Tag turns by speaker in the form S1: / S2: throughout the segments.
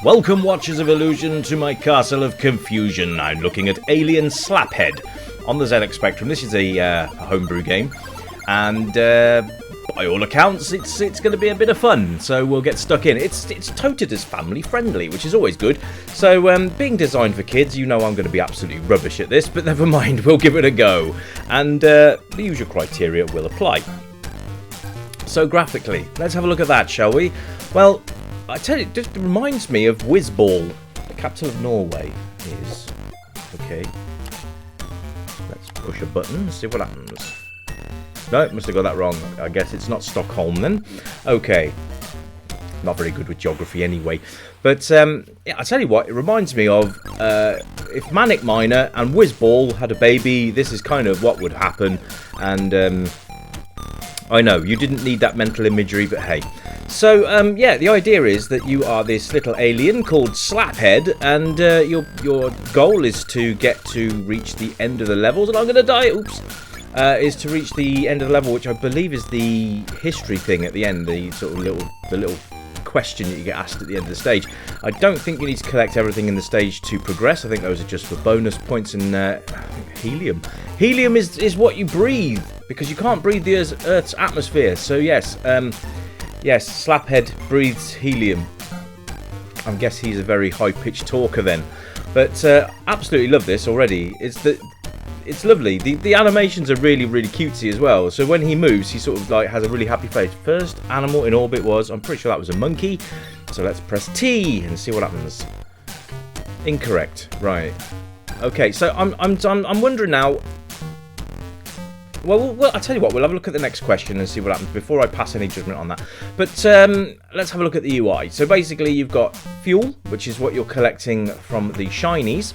S1: Welcome, Watchers of Illusion, to my castle of confusion. I'm looking at Alien Slaphead on the ZX Spectrum. This is a homebrew game, and by all accounts, it's going to be a bit of fun, so we'll get stuck in. It's touted as family friendly, which is always good. So, being designed for kids, you know I'm going to be absolutely rubbish at this, but never mind, we'll give it a go. And the usual criteria will apply. So, graphically, let's have a look at that, shall we? Well, I tell you, it just reminds me of Whizball. The capital of Norway is... Okay. Let's push a button and see what happens. No, must have got that wrong. I guess it's not Stockholm then. Okay. Not very good with geography anyway. But, yeah, I tell you what, it reminds me of if Manic Miner and Whizball had a baby, this is kind of what would happen. And, I know, you didn't need that mental imagery, but hey. So, yeah, the idea is that you are this little alien called Slaphead, and your goal is to get to reach the end of the levels, and I'm going to die, oops, is to reach the end of the level, which I believe is the history thing at the end, the sort of little question that you get asked at the end of the stage. I don't think you need to collect everything in the stage to progress. I think those are just for bonus points and helium. Helium is what you breathe, because you can't breathe the Earth's atmosphere, so yes, yes, Slaphead breathes helium. I guess he's a very high-pitched talker then. But absolutely love this already. It's lovely. The animations are really, really cutesy as well. So when he moves, he sort of like has a really happy face. First animal in orbit was, I'm pretty sure that was a monkey. So let's press T and see what happens. Incorrect. Right. Okay, so I'm wondering now. Well, I'll tell you what, we'll have a look at the next question and see what happens before I pass any judgment on that. But let's have a look at the UI. So basically you've got fuel, which is what you're collecting from the shinies.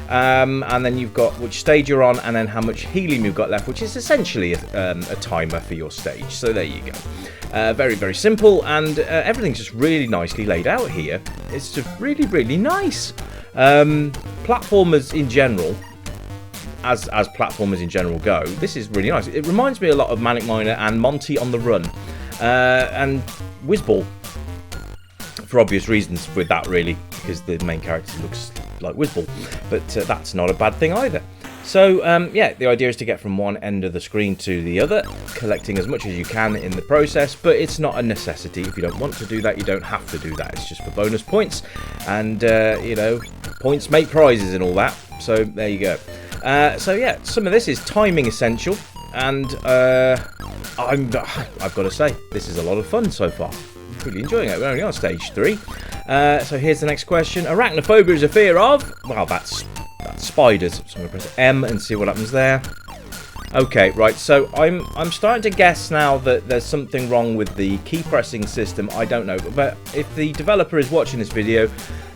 S1: And then you've got which stage you're on and then how much helium you've got left, which is essentially a timer for your stage. So there you go. Very, very simple, and everything's just really nicely laid out here. It's just really, really nice. Platformers in general... As platformers in general go, this is really nice. It reminds me a lot of Manic Miner and Monty on the Run, and Whizball, for obvious reasons with that really, because the main character looks like Whizball, but that's not a bad thing either. So yeah, the idea is to get from one end of the screen to the other, collecting as much as you can in the process, but it's not a necessity. If you don't want to do that, you don't have to do that. It's just for bonus points, and you know, points make prizes and all that, so there you go. So yeah, some of this is timing essential, and I've got to say, this is a lot of fun so far. I'm really enjoying it. We're only on stage 3. So here's the next question. Arachnophobia is a fear of... Well, that's spiders. So I'm going to press M and see what happens there. Okay, right, so I'm starting to guess now that there's something wrong with the key pressing system. I don't know, but if the developer is watching this video,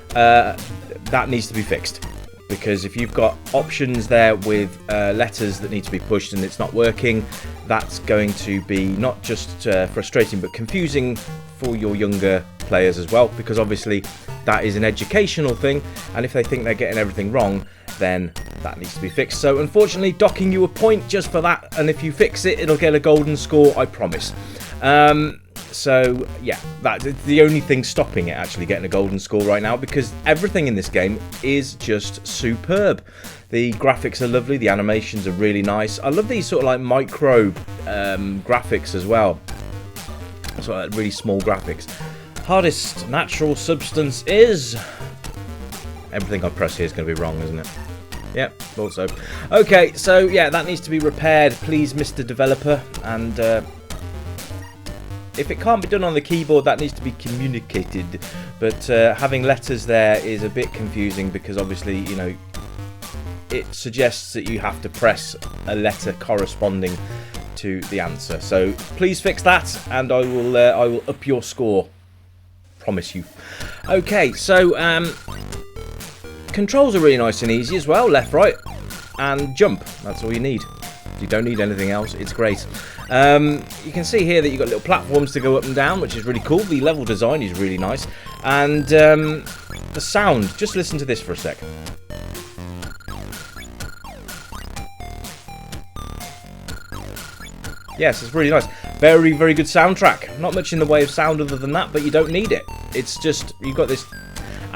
S1: that needs to be fixed. Because if you've got options there with letters that need to be pushed and it's not working, that's going to be not just frustrating but confusing for your younger players as well, because obviously that is an educational thing, and if they think they're getting everything wrong, then that needs to be fixed. So unfortunately, docking you a point just for that, and if you fix it, it'll get a golden score, I promise. So yeah, that's the only thing stopping it actually getting a golden score right now, because everything in this game is just superb. The graphics are lovely, the animations are really nice. I love these sort of like micro graphics as well. So like really small graphics. Hardest natural substance is... Everything I press here is going to be wrong, isn't it? Yep, also. Okay, so yeah, that needs to be repaired, please, Mr. Developer, and... if it can't be done on the keyboard, that needs to be communicated. But having letters there is a bit confusing, because obviously, you know, it suggests that you have to press a letter corresponding to the answer. So please fix that, and I will up your score. Promise you. Okay, so controls are really nice and easy as well. Left, right, and jump. That's all you need. You don't need anything else. It's great. You can see here that you've got little platforms to go up and down, which is really cool. The level design is really nice. And the sound, just listen to this for a sec. Yes, it's really nice. Very, very good soundtrack. Not much in the way of sound other than that, but you don't need it. It's just, you've got this...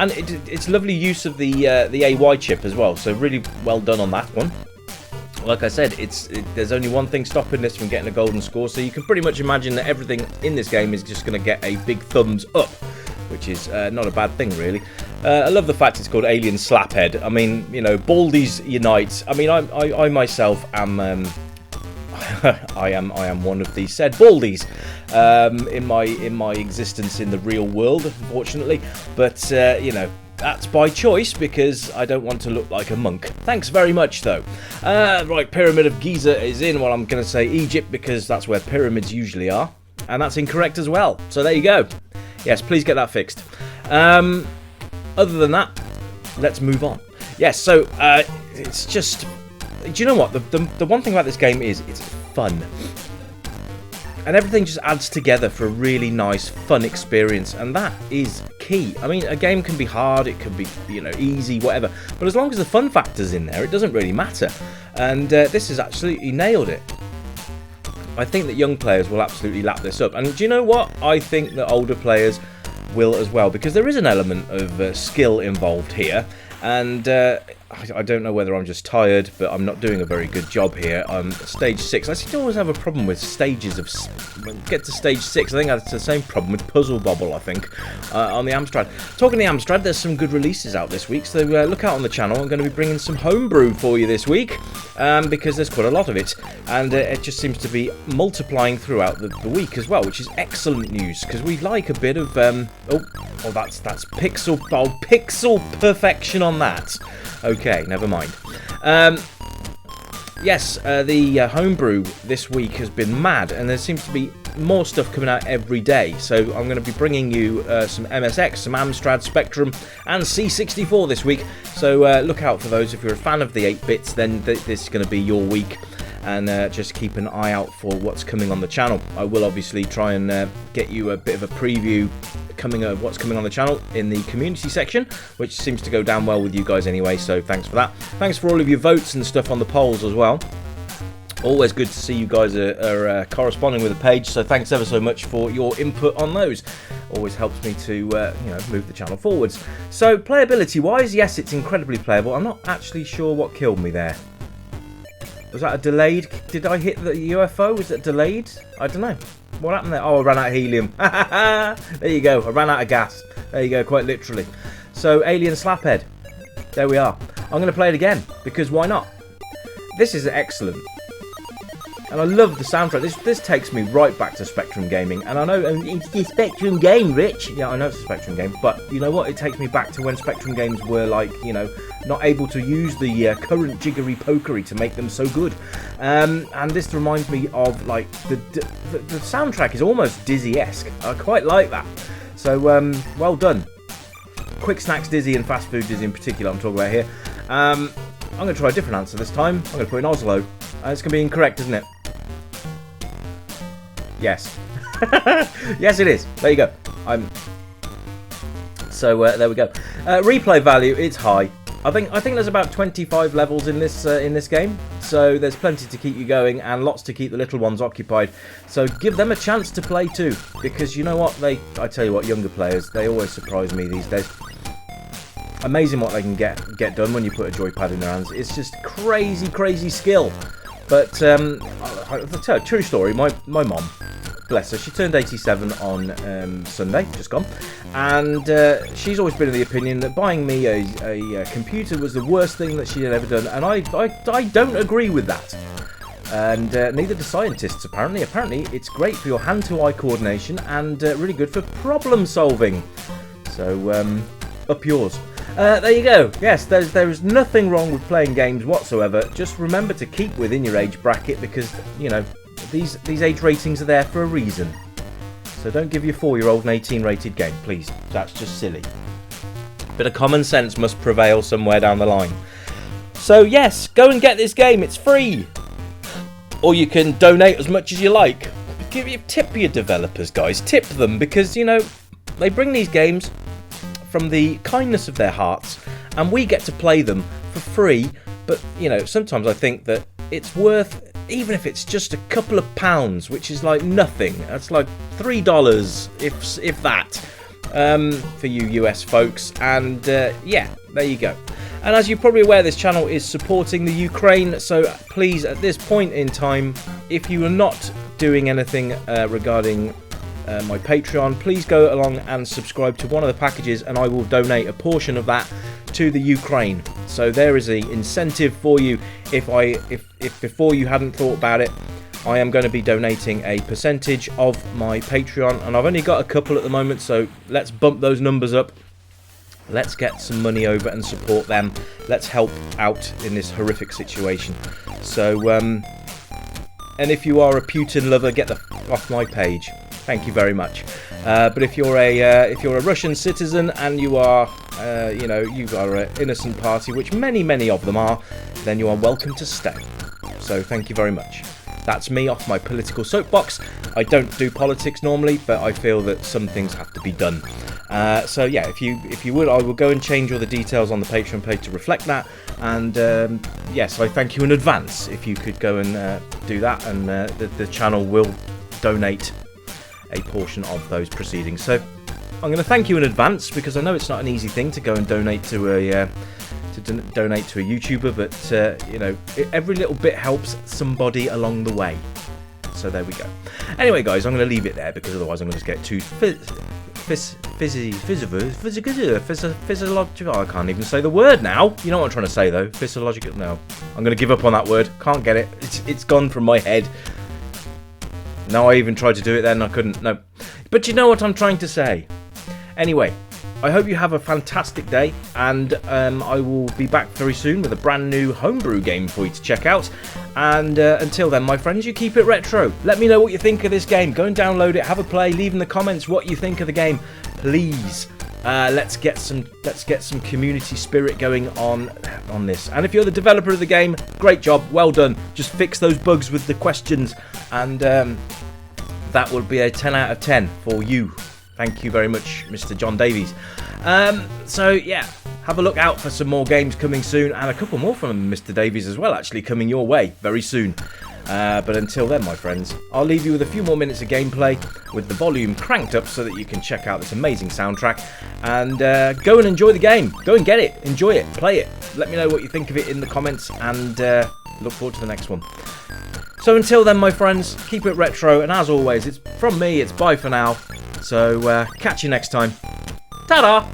S1: And it's lovely use of the AY chip as well, so really well done on that one. Like I said, there's only one thing stopping this from getting a golden score, so you can pretty much imagine that everything in this game is just going to get a big thumbs up, which is not a bad thing, really. I love the fact it's called Alien Slaphead. I mean, you know, Baldies unite. I mean, I myself am... I am one of the said Baldies in my existence in the real world, unfortunately. But, you know... That's by choice, because I don't want to look like a monk. Thanks very much, though. Right, Pyramid of Giza is in. Well, I'm going to say Egypt, because that's where pyramids usually are. And that's incorrect as well. So there you go. Yes, please get that fixed. Other than that, let's move on. Yes, so it's just... Do you know what? The one thing about this game is it's fun. And everything just adds together for a really nice, fun experience, and that is key. I mean, a game can be hard, it can be, you know, easy, whatever, but as long as the fun factor's in there, it doesn't really matter. And this has absolutely nailed it. I think that young players will absolutely lap this up, and do you know what? I think that older players will as well, because there is an element of skill involved here, and I don't know whether I'm just tired, but I'm not doing a very good job here. Stage 6. I seem to always have a problem with stages of... Get to stage 6. I think that's the same problem with Puzzle Bobble, I think, on the Amstrad. Talking to the Amstrad, there's some good releases out this week, so look out on the channel. I'm going to be bringing some homebrew for you this week, because there's quite a lot of it, and it just seems to be multiplying throughout the week as well, which is excellent news, because we like a bit of... Oh, that's pixel... Oh, pixel perfection on that. Okay, never mind. Yes, the homebrew this week has been mad, and there seems to be more stuff coming out every day. So I'm going to be bringing you some MSX, some Amstrad Spectrum, and C64 this week. So look out for those. If you're a fan of the 8-bits, then this is going to be your week. And just keep an eye out for what's coming on the channel. I will obviously try and get you a bit of a preview of what's coming on the channel in the community section, which seems to go down well with you guys anyway, so thanks for that. Thanks for all of your votes and stuff on the polls as well. Always good to see you guys are corresponding with the page, so thanks ever so much for your input on those. Always helps me to you know, move the channel forwards. So playability wise, yes, it's incredibly playable. I'm not actually sure what killed me there. Was that a delayed? Did I hit the UFO? Was it delayed? I don't know. What happened there? Oh, I ran out of helium. There you go. I ran out of gas. There you go, quite literally. So, Alien Slaphead. There we are. I'm going to play it again, because why not? This is excellent. And I love the soundtrack. This takes me right back to Spectrum gaming. And I know it's the Spectrum game, Rich. Yeah, I know it's a Spectrum game. But you know what? It takes me back to when Spectrum games were like, you know, not able to use the current jiggery pokery to make them so good. And this reminds me of, like, the soundtrack is almost Dizzy-esque. I quite like that. So, well done. Quick Snacks Dizzy and Fast Food Dizzy in particular I'm talking about here. I'm going to try a different answer this time. I'm going to put in Oslo. It's going to be incorrect, isn't it? Yes. Yes, it is. There you go. So there we go. Replay value, it's high. I think there's about 25 levels in this game, so there's plenty to keep you going and lots to keep the little ones occupied. So give them a chance to play too, because you know what, I tell you what, younger players, they always surprise me these days. Amazing what they can get done when you put a joypad in their hands. It's just crazy skill. But I'll tell you a true story. My mom, bless her, she turned 87 on Sunday, just gone, and she's always been of the opinion that buying me a computer was the worst thing that she had ever done, and I don't agree with that. And neither do scientists, apparently. Apparently, it's great for your hand-to-eye coordination and really good for problem solving. So, up yours. There you go. Yes, there is nothing wrong with playing games whatsoever. Just remember to keep within your age bracket, because, you know, these age ratings are there for a reason. So don't give your 4-year-old an 18-rated game, please. That's just silly. Bit of common sense must prevail somewhere down the line. So yes, go and get this game. It's free. Or you can donate as much as you like. Tip your developers, guys. Tip them, because, you know, they bring these games from the kindness of their hearts, and we get to play them for free. But, you know, sometimes I think that it's worth, even if it's just a couple of pounds, which is like nothing. That's like $3, if that. for you US folks. And yeah, there you go. And as you're probably aware, this channel is supporting the Ukraine, so please, at this point in time, if you are not doing anything regarding my Patreon, please go along and subscribe to one of the packages, and I will donate a portion of that to the Ukraine. So there is an incentive for you. If before you hadn't thought about it, I am going to be donating a percentage of my Patreon, and I've only got a couple at the moment, so let's bump those numbers up. Let's get some money over and support them. Let's help out in this horrific situation. So, and if you are a Putin lover, get the f off my page. Thank you very much. But if you're a Russian citizen and you are, you know, you are an innocent party, which many of them are, then you are welcome to stay. So thank you very much. That's me off my political soapbox. I don't do politics normally, but I feel that some things have to be done. So yeah, if you would, I will go and change all the details on the Patreon page to reflect that. And yes, I thank you in advance if you could go and do that, and the channel will donate a portion of those proceedings. So I'm going to thank you in advance, because I know it's not an easy thing to go and donate to a donate to a YouTuber, but you know, every little bit helps somebody along the way. So there we go. Anyway, guys, I'm going to leave it there, because otherwise I'm going to just get too physiological. I can't even say the word now. You know what I'm trying to say, though. Physiological. No, I'm going to give up on that word. Can't get it. It's gone from my head. No, I even tried to do it then. I couldn't. No. But you know what I'm trying to say. Anyway, I hope you have a fantastic day, and I will be back very soon with a brand new homebrew game for you to check out. And until then, my friends, you keep it retro. Let me know what you think of this game. Go and download it, have a play, leave in the comments what you think of the game, please. Let's get some community spirit going on this. And if you're the developer of the game, great job, well done. Just fix those bugs with the questions, and that will be a 10 out of 10 for you. Thank you very much, Mr. John Davies. So yeah, have a look out for some more games coming soon, and a couple more from Mr. Davies as well, actually coming your way very soon. But until then, my friends, I'll leave you with a few more minutes of gameplay with the volume cranked up so that you can check out this amazing soundtrack, and go and enjoy the game. Go and get it, enjoy it, play it. Let me know what you think of it in the comments, and look forward to the next one. So until then, my friends, keep it retro, and as always, it's from me, it's bye for now. So catch you next time. Ta-da!